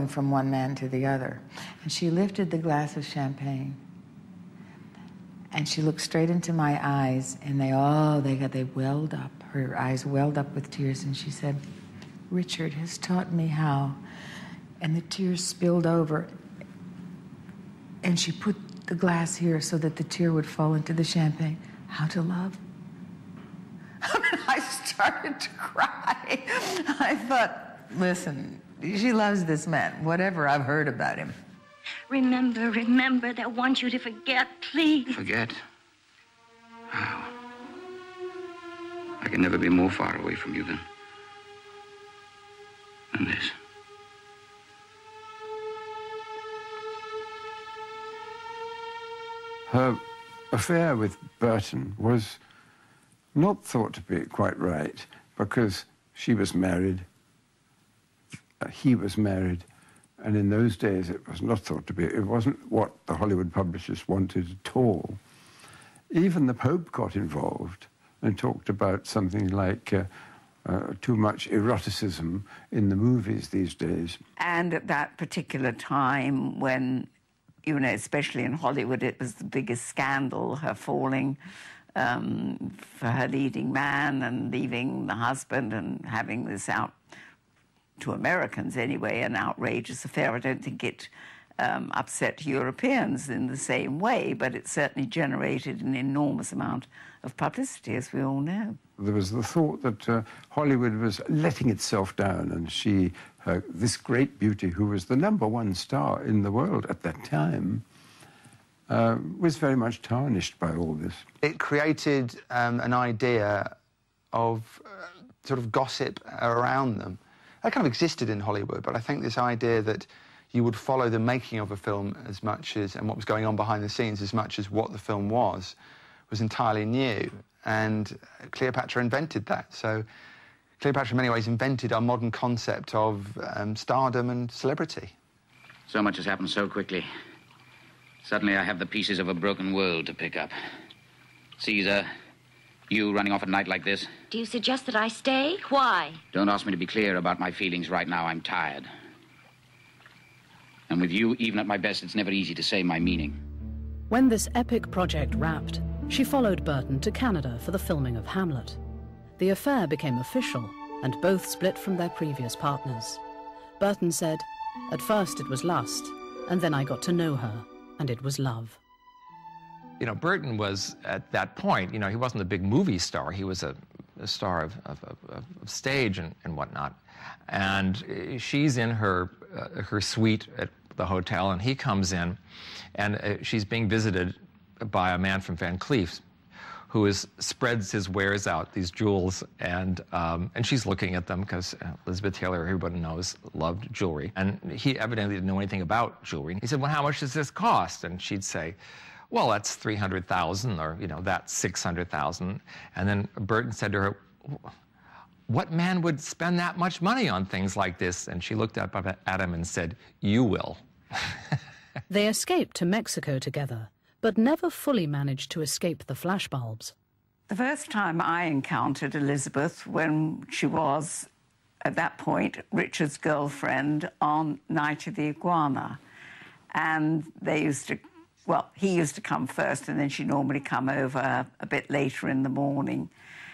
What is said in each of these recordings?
from one man to the other. And she lifted the glass of champagne. And she looked straight into my eyes, and they welled up. Her eyes welled up with tears, and she said, "Richard has taught me how." And the tears spilled over. And she put the glass here so that the tear would fall into the champagne. How to love. I started to cry. I thought, listen, she loves this man, whatever I've heard about him. Remember, they want you to forget, please. Forget? How? I can never be more far away from you than this. Her affair with Burton was not thought to be quite right because she was married, he was married, and in those days it was not thought to be, it wasn't what the Hollywood publishers wanted at all. Even the Pope got involved and talked about something like too much eroticism in the movies these days. And at that particular time when, you know, especially in Hollywood, it was the biggest scandal, her falling for her leading man and leaving the husband and having this out, to Americans anyway, an outrageous affair. I don't think it upset Europeans in the same way, but it certainly generated an enormous amount of publicity, as we all know. There was the thought that Hollywood was letting itself down, and she, this great beauty who was the #1 star in the world at that time, was very much tarnished by all this. It created an idea of sort of gossip around them. That kind of existed in Hollywood, but I think this idea that you would follow the making of a film as much as, and what was going on behind the scenes as much as what the film was entirely new. And Cleopatra invented that. So Cleopatra, in many ways, invented our modern concept of stardom and celebrity. So much has happened so quickly. Suddenly I have the pieces of a broken world to pick up. Caesar, you running off at night like this? Do you suggest that I stay? Why? Don't ask me to be clear about my feelings right now. I'm tired. And with you, even at my best, it's never easy to say my meaning. When this epic project wrapped, she followed Burton to Canada for the filming of Hamlet. The affair became official, and both split from their previous partners. Burton said, "At first it was lust, and then I got to know her, and it was love." You know, Burton was, at that point, you know, he wasn't a big movie star. He was a star of stage and whatnot. And she's in her suite at the hotel, and he comes in, and she's being visited by a man from Van Cleef, who spreads his wares out, these jewels, and she's looking at them because Elizabeth Taylor, everybody knows, loved jewelry. And he evidently didn't know anything about jewelry. He said, "Well, how much does this cost?" And she'd say, "Well, that's $300,000, or, you know, that's $600,000. And then Burton said to her, "What man would spend that much money on things like this?" And she looked up at him and said, "You will." They escaped to Mexico together, but never fully managed to escape the flashbulbs. The first time I encountered Elizabeth, when she was, at that point, Richard's girlfriend on Night of the Iguana. And they used to, well, he used to come first, and then she'd normally come over a bit later in the morning.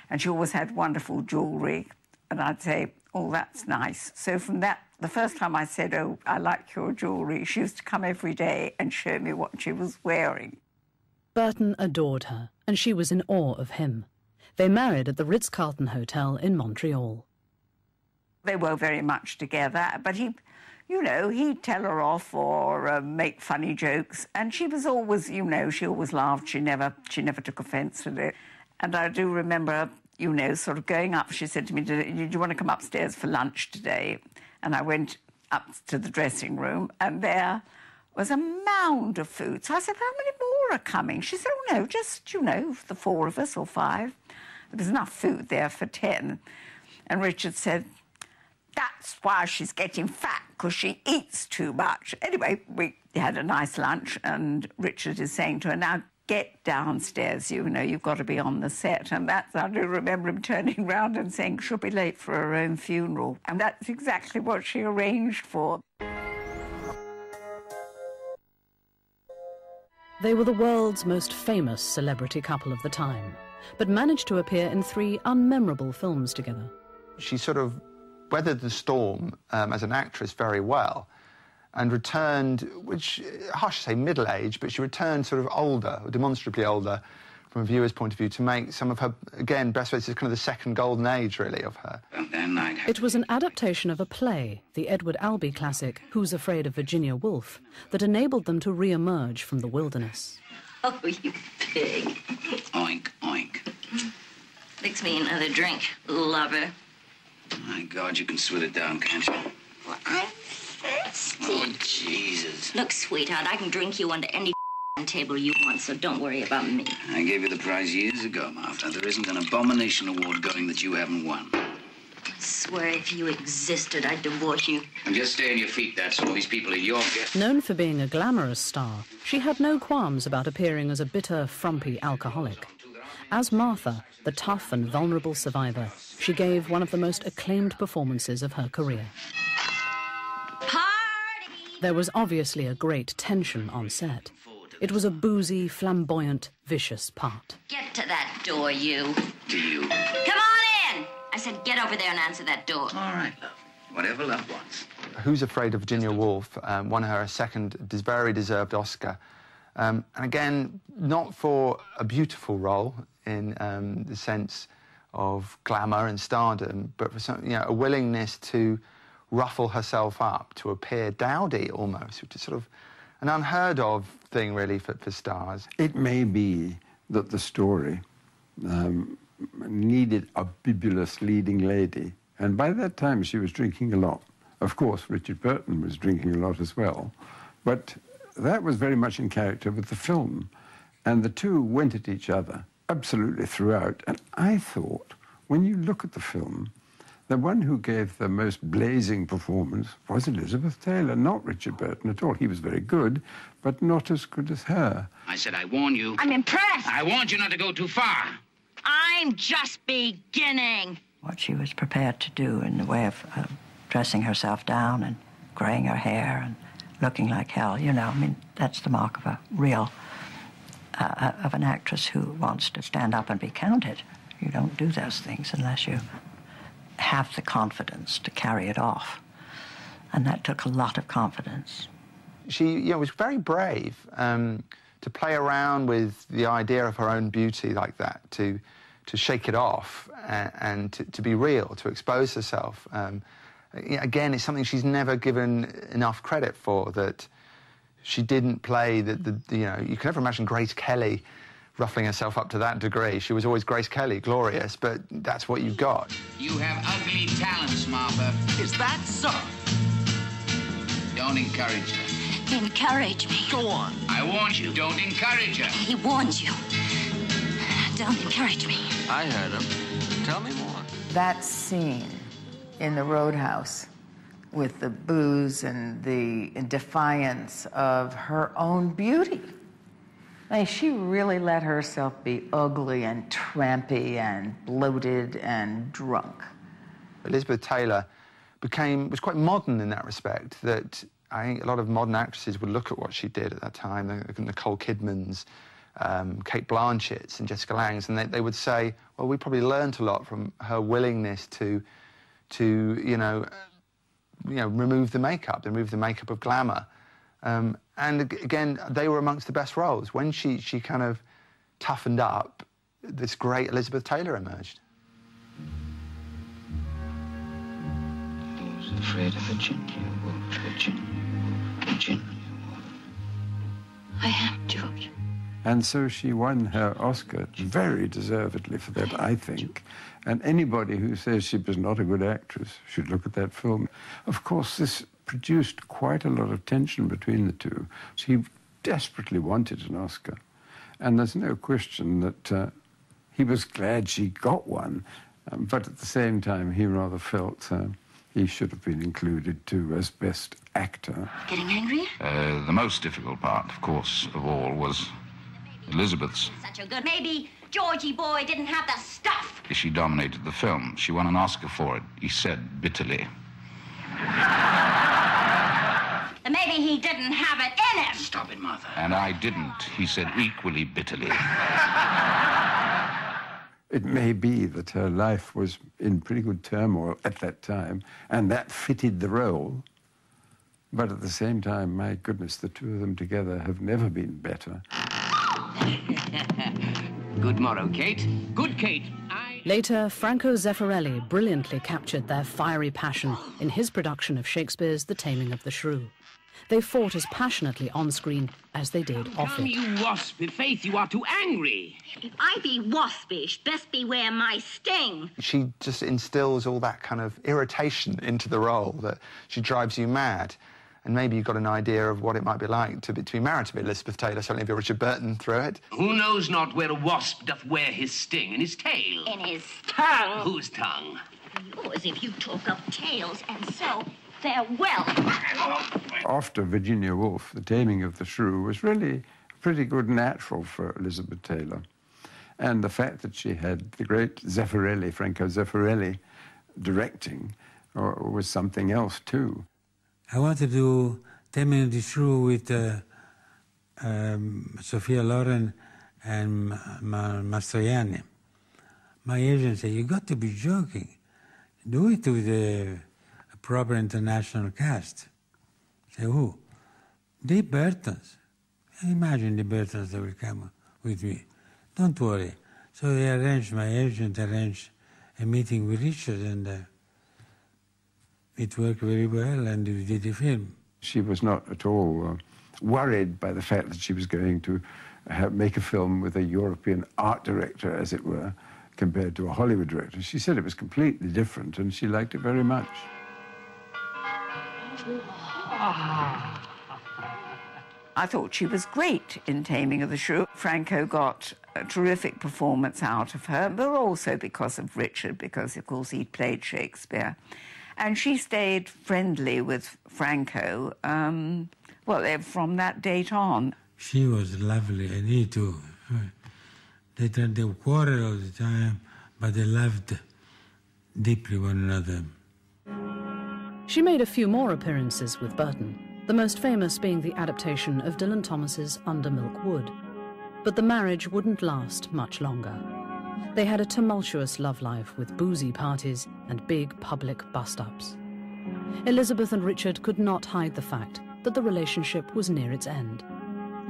And she always had wonderful jewellery, and I'd say, "Oh, that's nice." So from that, the first time I said, "Oh, I like your jewellery," she used to come every day and show me what she was wearing. Burton adored her, and she was in awe of him. They married at the Ritz-Carlton Hotel in Montreal. They were very much together, but he, you know, he'd tell her off or make funny jokes, and she was always, you know, she always laughed. She never took offence at it. And I do remember, you know, sort of going up. She said to me, "Did you want to come upstairs for lunch today?" And I went up to the dressing room, and there was a mound of food. So I said, "How many more are coming?" She said, "Oh, no, just, you know, the 4 of us or 5. There was enough food there for 10. And Richard said, "That's why she's getting fat, because she eats too much." Anyway, we had a nice lunch, and Richard is saying to her, "Now, get downstairs, you know, you've got to be on the set." And that's, I do remember him turning round and saying, "She'll be late for her own funeral." And that's exactly what she arranged for. They were the world's most famous celebrity couple of the time, but managed to appear in 3 unmemorable films together. She sort of weathered the storm as an actress very well, and returned, which, harsh to say middle-aged, but she returned sort of older, demonstrably older, from a viewer's point of view, to make some of her, again, best ways, kind of the second golden age, really, of her. It was an adaptation of a play, the Edward Albee classic, Who's Afraid of Virginia Woolf, that enabled them to re-emerge from the wilderness. Oh, you pig. Oink, oink. Fix me another drink, lover. My God, you can swill it down, can't you? Well, I'm thirsty. Oh, Jesus. Look, sweetheart, I can drink you under any table you want, so don't worry about me. I gave you the prize years ago, Martha. There isn't an abomination award going that you haven't won. I swear if you existed, I'd divorce you. And just stay on your feet, that's all. These people are your guests. Known for being a glamorous star, she had no qualms about appearing as a bitter, frumpy alcoholic. As Martha, the tough and vulnerable survivor, she gave one of the most acclaimed performances of her career. Party! There was obviously a great tension on set. It was a boozy, flamboyant, vicious part. Get to that door, you. Do you? Come on in! I said get over there and answer that door. All right, love. Whatever love wants. Who's Afraid of Virginia Woolf won her a second, very deserved Oscar. And again, not for a beautiful role in the sense of glamour and stardom, but for some, a willingness to ruffle herself up, to appear dowdy almost, which is sort of an unheard of thing, really, for stars. It may be that the story needed a bibulous leading lady, and by that time she was drinking a lot. Of course, Richard Burton was drinking a lot as well, but that was very much in character with the film, and the two went at each other absolutely throughout. And I thought, when you look at the film, the one who gave the most blazing performance was Elizabeth Taylor, not Richard Burton at all. He was very good, but not as good as her. I said I warn you. I'm impressed. I warned you not to go too far. I'm just beginning. What she was prepared to do in the way of dressing herself down and graying her hair and looking like hell, I mean, that's the mark of a real, of an actress who wants to stand up and be counted. You don't do those things unless you have the confidence to carry it off. And that took a lot of confidence. She, was very brave to play around with the idea of her own beauty like that, to shake it off and to be real, to expose herself. Again, it's something she's never given enough credit for, that she didn't play you can never imagine Grace Kelly ruffling herself up to that degree. She was always Grace Kelly, glorious, but that's what you got. You have ugly talents, Martha. Is that so? Don't encourage her. Encourage me. Go on. I warned you, don't encourage her. He warns you. Don't encourage me. I heard him. Tell me more. That scene in the Roadhouse with the booze and the defiance of her own beauty. I mean, she really let herself be ugly and trampy and bloated and drunk. Elizabeth Taylor was quite modern in that respect, that I think a lot of modern actresses would look at what she did at that time, Nicole Kidman's, Cate Blanchett's and Jessica Lange's, and they would say, well, we probably learned a lot from her willingness to remove the makeup of glamour. And again, they were amongst the best roles. When she kind of toughened up, this great Elizabeth Taylor emerged. Who's afraid of Virginia Woolf, Virginia Woolf, Virginia Woolf? I am, George. And so she won her Oscar very deservedly for that, I think. And anybody who says she was not a good actress should look at that film. Of course, this produced quite a lot of tension between the two. She desperately wanted an Oscar. And there's no question that he was glad she got one. But at the same time, he rather felt he should have been included too as Best Actor. Getting angry? The most difficult part, of course, of all was Elizabeth's. Such a good. Maybe Georgie boy didn't have the stuff. She dominated the film. She won an Oscar for it, he said bitterly. The maybe he didn't have it in him. Stop it, Martha. And I didn't, he said equally bitterly. It may be that her life was in pretty good turmoil at that time, and that fitted the role. But at the same time, my goodness, the two of them together have never been better. Good morrow, Kate. Good, Kate. Later, Franco Zeffirelli brilliantly captured their fiery passion in his production of Shakespeare's The Taming of the Shrew. They fought as passionately on screen as they did off Come, it. you wasp. I' faith, you are too angry. If I be waspish, best beware my sting. She just instills all that kind of irritation into the role that she drives you mad. And maybe you've got an idea of what it might be like to be married to Elizabeth Taylor, certainly if you're Richard Burton through it. Who knows not where a wasp doth wear his sting? In his tail. In his tongue. Whose tongue? Yours, if you talk of tails, and so farewell. After Virginia Woolf, The Taming of the Shrew was really pretty good natural for Elizabeth Taylor. And the fact that she had the great Zeffirelli, Franco Zeffirelli, directing was something else, too. I wanted to do Taming of the Shrew with Sophia Loren and Mastroianni. My agent said, you got to be joking. Do it with a proper international cast. I said, who? The Burtons. Imagine the Burtons that will come with me. Don't worry. So my agent arranged a meeting with Richard, and it worked very well, and we did the film. She was not at all worried by the fact that she was going to make a film with a European art director, as it were, compared to a Hollywood director. She said it was completely different, and she liked it very much. I thought she was great in Taming of the Shrew. Franco got a terrific performance out of her, but also because of Richard, because, of course, he'd played Shakespeare. And she stayed friendly with Franco, well, from that date on. She was lovely, and he too. They quarreled all the time, but they loved deeply one another. She made a few more appearances with Burton, the most famous being the adaptation of Dylan Thomas's Under Milk Wood. But the marriage wouldn't last much longer. They had a tumultuous love life with boozy parties and big public bust-ups. Elizabeth and Richard could not hide the fact that the relationship was near its end.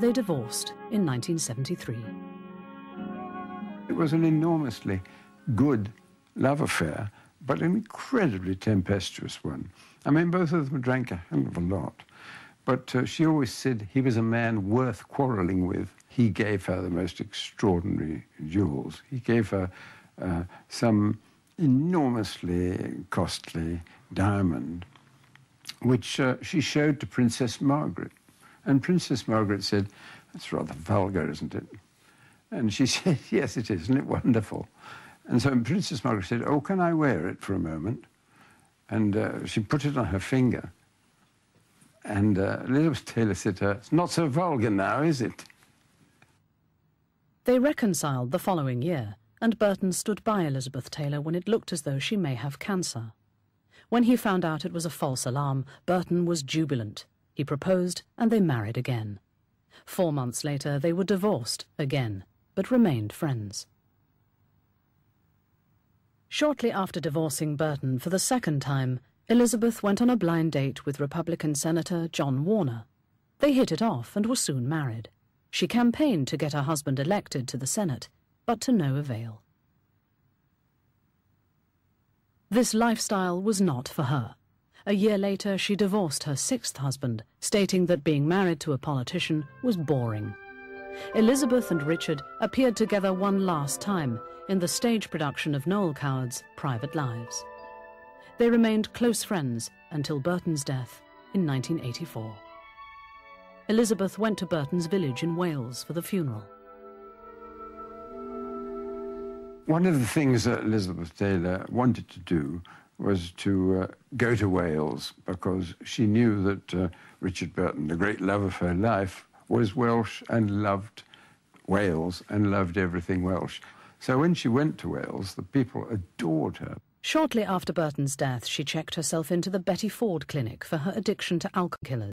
They divorced in 1973. It was an enormously good love affair, but an incredibly tempestuous one. I mean, both of them drank a hell of a lot. But she always said he was a man worth quarrelling with. He gave her the most extraordinary jewels. He gave her some enormously costly diamond, which she showed to Princess Margaret. And Princess Margaret said, "That's rather vulgar, isn't it?" And she said, "Yes, it is. Isn't it wonderful?" And so Princess Margaret said, "Oh, can I wear it for a moment?" And she put it on her finger. And Elizabeth Taylor said to her, "It's not so vulgar now, is it?" They reconciled the following year, and Burton stood by Elizabeth Taylor when it looked as though she may have cancer. When he found out it was a false alarm, Burton was jubilant. He proposed, and they married again. 4 months later, they were divorced again, but remained friends. Shortly after divorcing Burton for the second time, Elizabeth went on a blind date with Republican Senator John Warner. They hit it off and were soon married. She campaigned to get her husband elected to the Senate, but to no avail. This lifestyle was not for her. A year later, she divorced her 6th husband, stating that being married to a politician was boring. Elizabeth and Richard appeared together one last time in the stage production of Noel Coward's Private Lives. They remained close friends until Burton's death in 1984. Elizabeth went to Burton's village in Wales for the funeral. One of the things that Elizabeth Taylor wanted to do was to go to Wales, because she knew that Richard Burton, the great love of her life, was Welsh and loved Wales and loved everything Welsh. So when she went to Wales, the people adored her. Shortly after Burton's death, she checked herself into the Betty Ford Clinic for her addiction to alcohol killers.